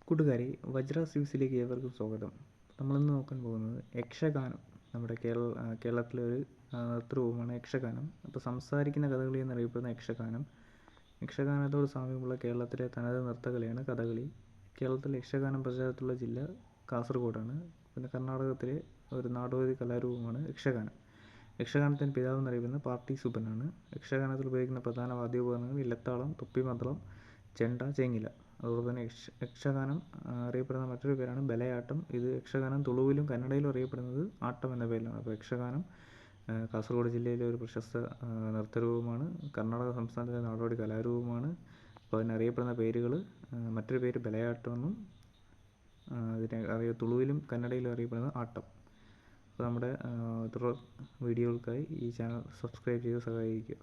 കൂട്ടുകാരെ, വജ്ര സിവിസിലേക്ക് ഏവർക്കും സ്വാഗതം. നമ്മളിന്ന് നോക്കാൻ പോകുന്നത് യക്ഷഗാനം. നമ്മുടെ കേരളത്തിലെ ഒരു നൃത്തരൂപമാണ് യക്ഷഗാനം. അപ്പോൾ സംസാരിക്കുന്ന കഥകളി എന്നറിയപ്പെടുന്ന യക്ഷഗാനത്തോട് സാമ്യമുള്ള കേരളത്തിലെ തനത് നൃത്തകലയാണ് കഥകളി. കേരളത്തിലെ യക്ഷഗാനം പ്രചാരത്തിലുള്ള ജില്ല കാസർഗോഡാണ്. പിന്നെ കർണാടകത്തിലെ ഒരു നാടോടി കലാരൂപമാണ് യക്ഷഗാനം. യക്ഷഗാനത്തിൻ്റെ പിതാവ് എന്നറിയപ്പെടുന്ന പാർട്ടി സുബനാണ്. യക്ഷഗാനത്തിൽ ഉപയോഗിക്കുന്ന പ്രധാന വാദ്യോപകരണങ്ങൾ ഇലത്താളം, തൊപ്പിമദ്ദളം, ചെണ്ട, ചേങ്ങില. അതുപോലെ തന്നെ യക്ഷഗാനം അറിയപ്പെടുന്ന മറ്റൊരു പേരാണ് ബലയാട്ടം. ഇത് യക്ഷഗാനം തുളുവിലും കന്നഡയിലും അറിയപ്പെടുന്നത് ആട്ടം എന്ന പേരിലാണ്. അപ്പോൾ യക്ഷഗാനം കാസർഗോഡ് ജില്ലയിലെ ഒരു പ്രശസ്ത നൃത്തരൂപമാണ്. കർണാടക സംസ്ഥാനത്തിലെ നാടോടി കലാരൂപമാണ്. അപ്പോൾ അതിനറിയപ്പെടുന്ന പേരുകൾ, മറ്റൊരു പേര് ബലയാട്ടമെന്നും തുളുവിലും കന്നഡയിലും അറിയപ്പെടുന്നത് ആട്ടം. അപ്പോൾ നമ്മുടെ തുടർ വീഡിയോകൾക്കായി ഈ ചാനൽ സബ്സ്ക്രൈബ് ചെയ്ത് സഹായിക്കുക.